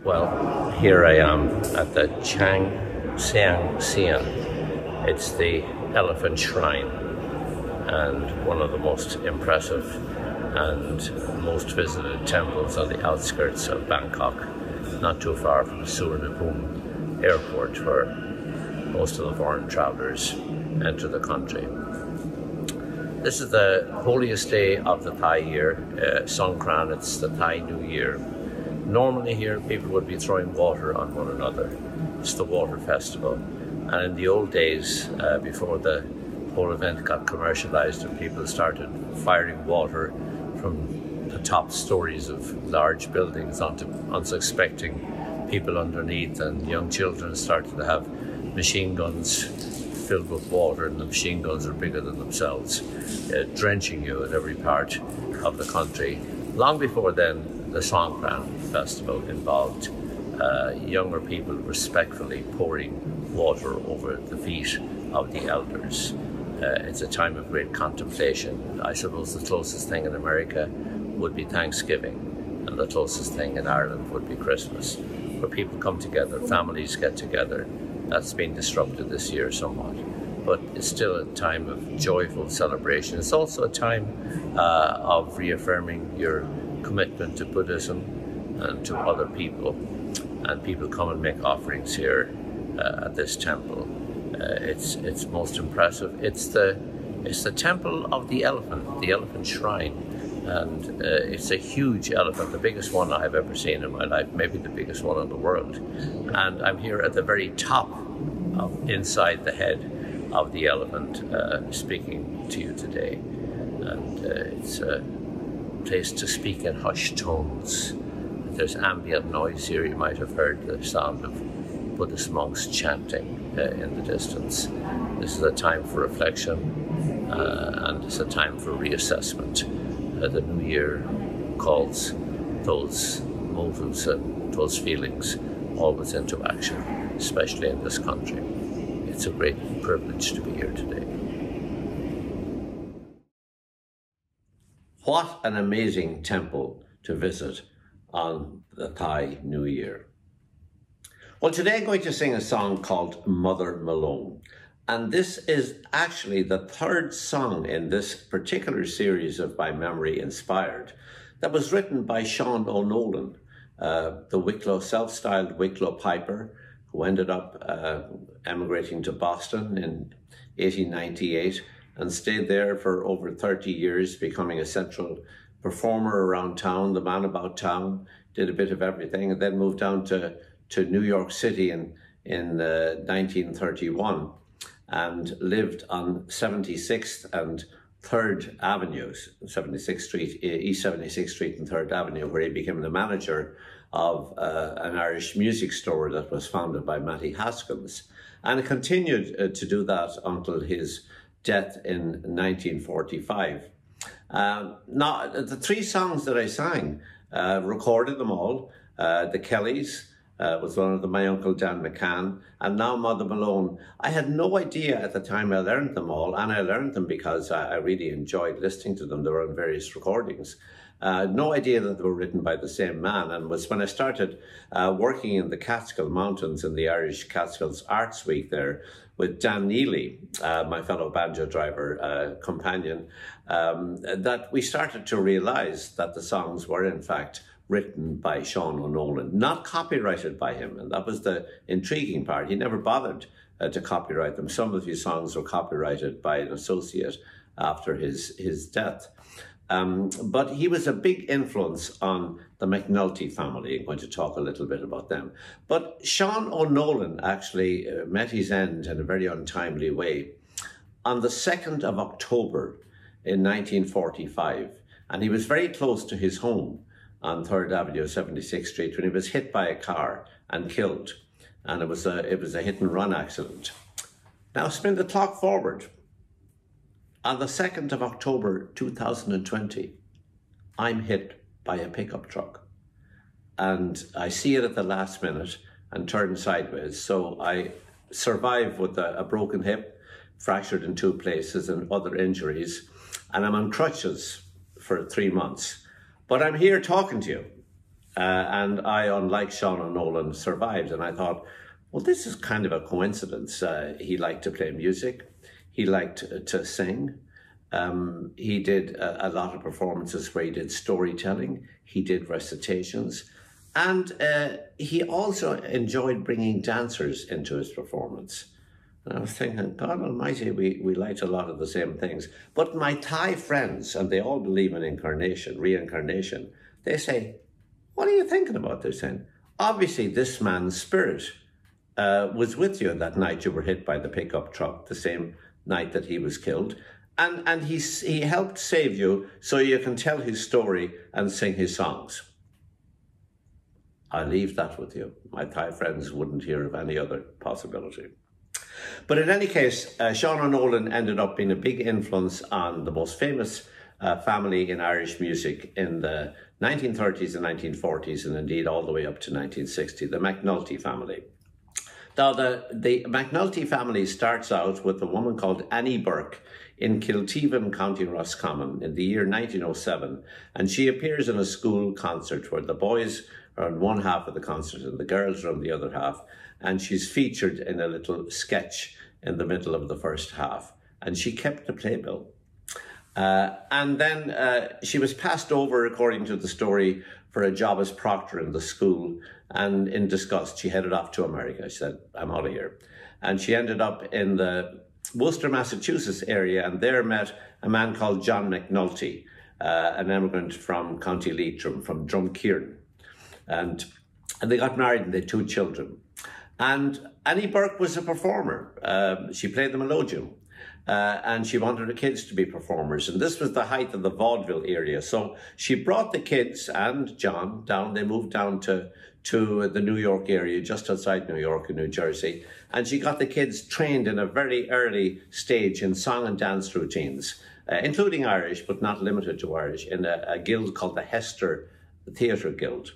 Well, here I am at the Chang Siang Sian. It's the elephant shrine, and one of the most impressive and most visited temples on the outskirts of Bangkok, not too far from Suvarnabhumi airport, where most of the foreign travellers enter the country. This is the holiest day of the Thai year, Songkran. It's the Thai New Year. Normally here people would be throwing water on one another. It's the water festival. And in the old days, before the whole event got commercialized and people started firing water from the top stories of large buildings onto unsuspecting people underneath, and young children started to have machine guns filled with water, and the machine guns are bigger than themselves, drenching you at every part of the country. Long before then, the Songkran festival involved younger people respectfully pouring water over the feet of the elders. It's a time of great contemplation. I suppose the closest thing in America would be Thanksgiving, and the closest thing in Ireland would be Christmas, where people come together, families get together. That's been disrupted this year somewhat, but it's still a time of joyful celebration. It's also a time of reaffirming your commitment to Buddhism and to other people, and people come and make offerings here at this temple. It's most impressive. It's the temple of the elephant shrine, and it's a huge elephant, the biggest one I've ever seen in my life, maybe the biggest one in the world. And I'm here at the very top inside the head of the elephant, speaking to you today, and it's a place to speak in hushed tones. There's ambient noise here. You might have heard the sound of Buddhist monks chanting in the distance. This is a time for reflection, and it's a time for reassessment. The new year calls those motives and those feelings always into action, especially in this country. It's a great privilege to be here today. What an amazing temple to visit on the Thai New Year. Well, today I'm going to sing a song called Mother Malone. And this is actually the third song in this particular series of By Memory Inspired that was written by Sean O'Nolan, the Wicklow, self-styled Wicklow piper, who ended up emigrating to Boston in 1898 and stayed there for over 30 years, becoming a central performer around town, the man about town, did a bit of everything, and then moved down to New York City in 1931 and lived on 76th and 3rd Avenues, 76th Street, East 76th Street and 3rd Avenue, where he became the manager of an Irish music store that was founded by Matty Haskins, and continued to do that until his death in 1945. Now, the three songs that I sang, recorded them all. The Kellys was one of them, my uncle Dan McCann, and now Mother Malone. I had no idea at the time I learned them all, and I learned them because I really enjoyed listening to them. They were on various recordings. No idea that they were written by the same man, and was when I started working in the Catskill Mountains in the Irish Catskills Arts Week there with Dan Neely, my fellow banjo driver companion, that we started to realize that the songs were in fact written by Sean O'Nolan, not copyrighted by him, and that was the intriguing part. He never bothered to copyright them. Some of his songs were copyrighted by an associate after his death. But he was a big influence on the McNulty family. I'm going to talk a little bit about them. But Sean O'Nolan actually met his end in a very untimely way on the 2nd of October in 1945. And he was very close to his home on 3rd Avenue, 76th Street, when he was hit by a car and killed. And it was a hit and run accident. Now spin the clock forward. On the 2nd of October 2020, I'm hit by a pickup truck, and I see it at the last minute and turn sideways. So I survive with a broken hip, fractured in 2 places, and other injuries, and I'm on crutches for 3 months. But I'm here talking to you, And I, unlike Sean and Nolan, survived. And I thought, well, this is kind of a coincidence. He liked to play music. He liked to sing. He did a lot of performances where he did storytelling. He did recitations. And he also enjoyed bringing dancers into his performance. And I was thinking, God almighty, we liked a lot of the same things. But my Thai friends, and they all believe in reincarnation, they say, what are you thinking about? They're saying, obviously this man's spirit was with you that night you were hit by the pickup truck, the same night that he was killed. And he helped save you so you can tell his story and sing his songs. I leave that with you. My Thai friends wouldn't hear of any other possibility. But in any case, Sean and Nolan ended up being a big influence on the most famous family in Irish music in the 1930s and 1940s, and indeed all the way up to 1960, the McNulty family. Now, the McNulty family starts out with a woman called Annie Burke in Kilteven, County Roscommon, in the year 1907, and she appears in a school concert where the boys are on one half of the concert and the girls are on the other half, and she's featured in a little sketch in the middle of the first half, and she kept the playbill. And then she was passed over, according to the story, for a job as proctor in the school, and in disgust, she headed off to America. She said, I'm out of here. And she ended up in the Worcester, Massachusetts area, and there met a man called John McNulty, an immigrant from County Leitrim, from Drumkeeran. And they got married and they had 2 children. And Annie Burke was a performer. She played the melodeon. And she wanted her kids to be performers. And this was the height of the vaudeville area. So she brought the kids and John down. They moved down to the New York area, just outside New York in New Jersey. And she got the kids trained in a very early stage in song and dance routines, including Irish, but not limited to Irish, in a guild called the Hester Theatre Guild.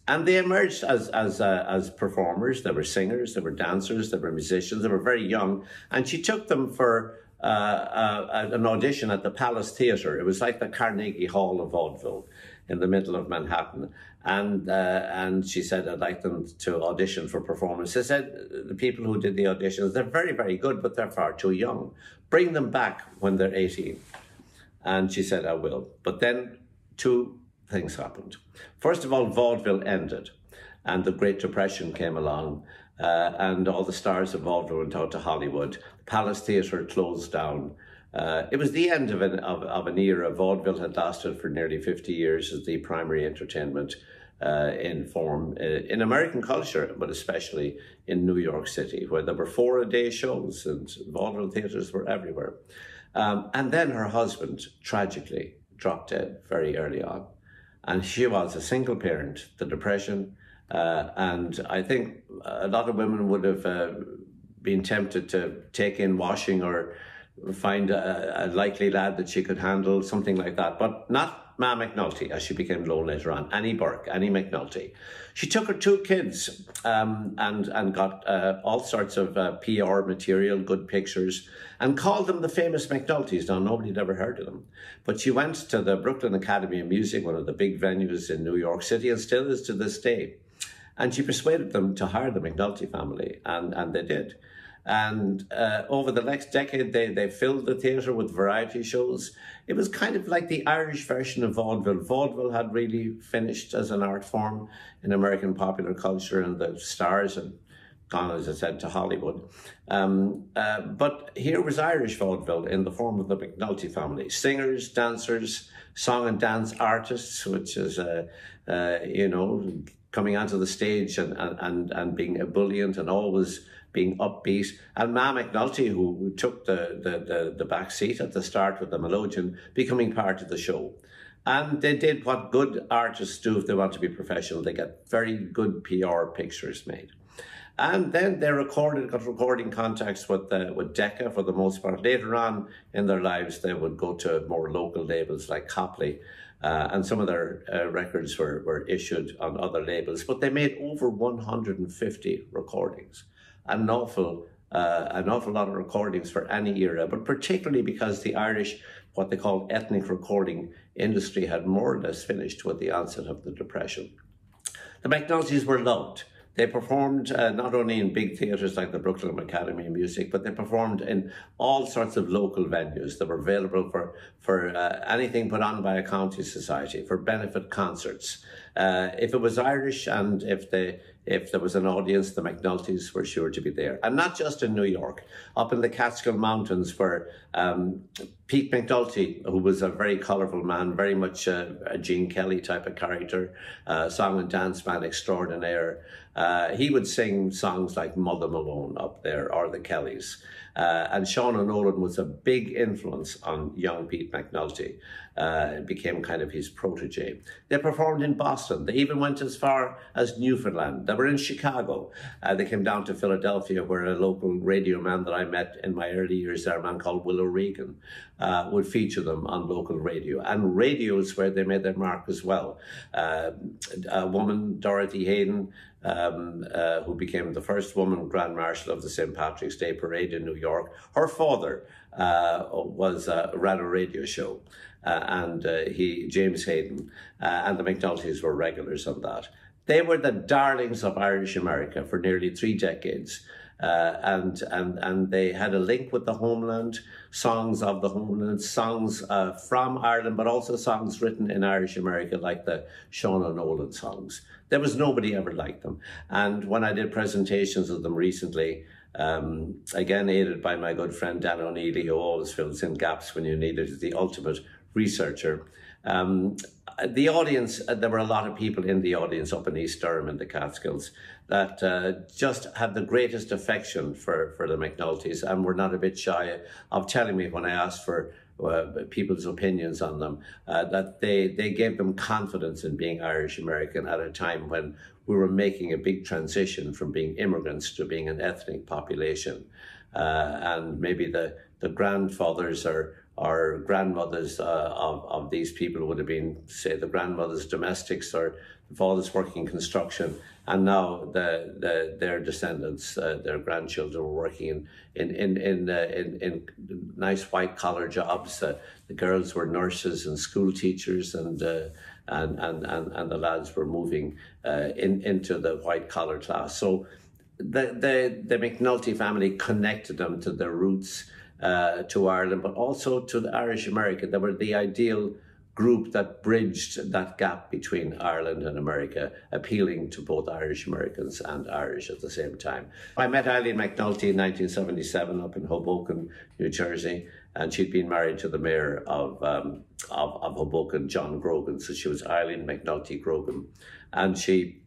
And they emerged as performers. They were singers, they were dancers, they were musicians, they were very young. And she took them for an audition at the Palace Theatre. It was like the Carnegie Hall of vaudeville in the middle of Manhattan. And she said, I'd like them to audition for performance. They said, the people who did the auditions, they're very, very good, but they're far too young. Bring them back when they're 18. And she said, I will. But then 2 things happened. First of all, vaudeville ended and the Great Depression came along and all the stars of vaudeville went out to Hollywood. The Palace Theatre closed down. It was the end of an era. Vaudeville had lasted for nearly 50 years as the primary entertainment in form in American culture, but especially in New York City, where there were 4-a-day shows and vaudeville theatres were everywhere. And then her husband tragically dropped dead very early on. And she was a single parent, the Depression, and I think a lot of women would have been tempted to take in washing or find a likely lad that she could handle, something like that, but not Ma McNulty, as she became known later on, Annie Burke, Annie McNulty. She took her 2 kids and got all sorts of PR material, good pictures, and called them the famous McNultys. Now, nobody had ever heard of them. But she went to the Brooklyn Academy of Music, one of the big venues in New York City, and still is to this day. And she persuaded them to hire the McNulty family, and they did. And over the next decade, they filled the theatre with variety shows. It was kind of like the Irish version of vaudeville. Vaudeville had really finished as an art form in American popular culture, and the stars had gone, as I said, to Hollywood. But here was Irish vaudeville in the form of the McNulty family. Singers, dancers, song and dance artists, which is, you know, coming onto the stage and being ebullient and always being upbeat. And Ma McNulty, who took the back seat at the start with the melodeon, becoming part of the show. And they did what good artists do if they want to be professional. They get very good PR pictures made. And then they got recording contacts with Decca for the most part. Later on in their lives, they would go to more local labels like Copley, and some of their records were issued on other labels. But they made over 150 recordings, an awful lot of recordings for any era, but particularly because the Irish, what they call ethnic recording industry, had more or less finished with the onset of the Depression. The McNultys were loved. They performed not only in big theatres like the Brooklyn Academy of Music, but they performed in all sorts of local venues that were available for anything put on by a county society, for benefit concerts. If it was Irish and if there was an audience, the McNultys were sure to be there. And not just in New York, up in the Catskill Mountains where Pete McNulty, who was a very colourful man, very much a Gene Kelly type of character, song and dance man extraordinaire, he would sing songs like Mother Malone up there, or the Kellys. And Sean Nolan was a big influence on young Pete McNulty. It became kind of his protege. They performed in Boston. They even went as far as Newfoundland. They were in Chicago. They came down to Philadelphia, where a local radio man that I met in my early years there, a man called Willow Regan, would feature them on local radio. And radio is where they made their mark as well. A woman, Dorothy Hayden, who became the first woman Grand Marshal of the St. Patrick's Day Parade in New York. Her father ran a radio show, and James Hayden, and the McNultys were regulars on that. They were the darlings of Irish America for nearly 3 decades. And they had a link with the homeland, songs of the homeland, songs from Ireland, but also songs written in Irish America, like the Sean Nolan songs. There was nobody ever like them. And when I did presentations of them recently, again aided by my good friend Dan O'Neilly, who always fills in gaps when you need it, is the ultimate researcher. The audience, there were a lot of people in the audience up in East Durham in the Catskills that just had the greatest affection for the McNultys, and were not a bit shy of telling me when I asked for people's opinions on them, that they gave them confidence in being Irish American at a time when we were making a big transition from being immigrants to being an ethnic population. And maybe the grandfathers or grandmothers of these people would have been, say, the grandmothers domestics, or the fathers working construction, and now their descendants, their grandchildren, were working in nice white collar jobs. The girls were nurses and school teachers, and the lads were moving into the white collar class. So the McNulty family connected them to their roots, to Ireland, but also to the Irish America. They were the ideal group that bridged that gap between Ireland and America, appealing to both Irish Americans and Irish at the same time. I met Eileen McNulty in 1977 up in Hoboken, New Jersey, and she'd been married to the mayor of Hoboken, John Grogan. So she was Eileen McNulty Grogan, and she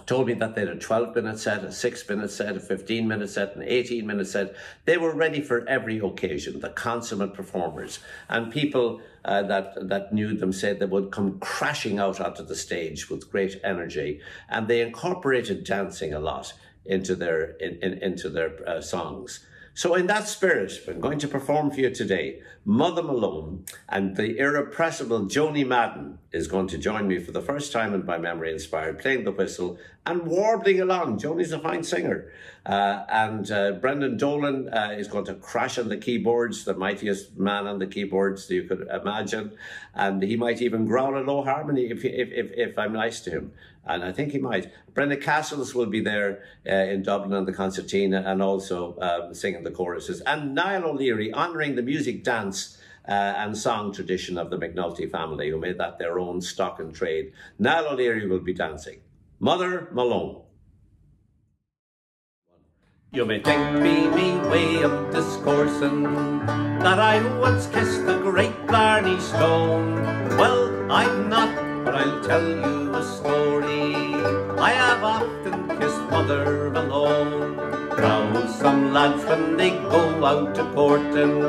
told me that they had a 12-minute set, a 6-minute set, a 15-minute set, an 18-minute set. They were ready for every occasion, the consummate performers. And people that knew them said they would come crashing out onto the stage with great energy. And they incorporated dancing a lot into their songs. So in that spirit, I'm going to perform for you today. Mother Malone and the irrepressible Joanie Madden is going to join me for the first time in My Memory Inspired, playing the whistle and warbling along. Joanie's a fine singer. And Brendan Dolan is going to crash on the keyboards, the mightiest man on the keyboards that you could imagine. And he might even growl a low harmony if I'm nice to him. And I think he might. Brenda Castles will be there in Dublin on the concertina, and also singing the choruses. And Niall O'Leary, honouring the music, dance and song tradition of the McNulty family, who made that their own stock and trade. Niall O'Leary will be dancing. Mother Malone. You may think me way of discoursing that I once kissed the great Blarney Stone. Well, I'm not, but I'll tell you a story. I have often kissed Mother Malone. Now some lads, when they go out to courting,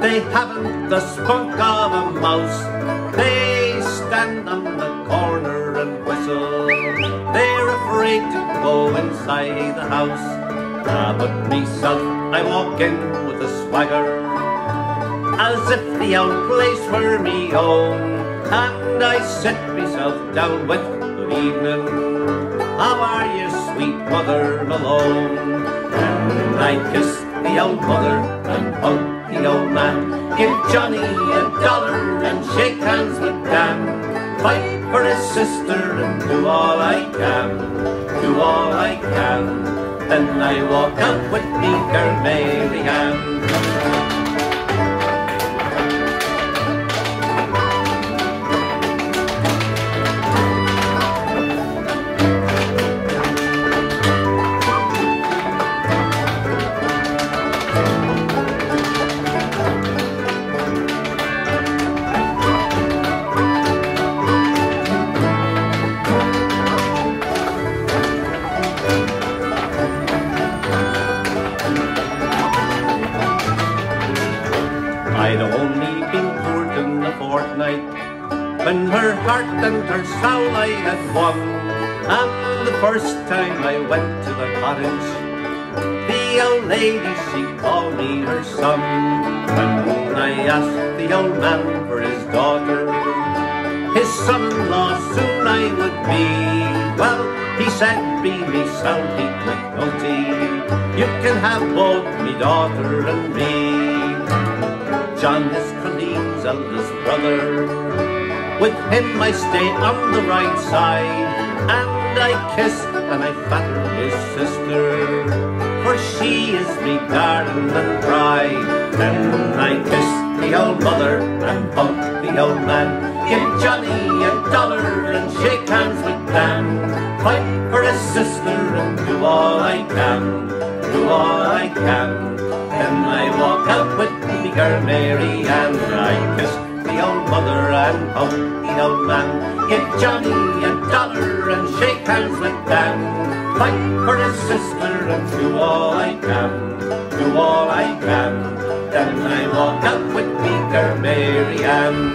they haven't the spunk of a mouse. They stand on the corner and whistle. They're afraid to go inside the house. But myself, I walk in with a swagger, as if the old place were me own. And I sit myself down with, good evening, how are you, sweet Mother Malone? And I kiss the old mother and hug the old man, give Johnny $1 and shake hands with Dan. 5 for his sister and do all I can, do all I can. Then I walk out with me girl Mary Ann. I'd only been courting a fortnight when her heart and her soul I had won. And the first time I went to the cottage, the old lady, she called me her son. When I asked the old man for his daughter, his son-in-law soon I would be. Well, he said, be me son, Pete McNulty, you can have both me daughter and me. John is Colleen's eldest brother, with him I stay on the right side, and I kissed and I flattered his sister, for she is me darling and bride. Then I kissed the old mother and hugged the old man, give Johnny $1 and shake hands with Dan, fight for his sister and do all I can, do all I can. Then I walk out with me girl Mary Ann. I kissed the old mother and hugged the old man, give Johnny $1 and shake hands with Dan, fight for his sister and do all I can, do all I can. Then I walk out with me girl Mary Ann.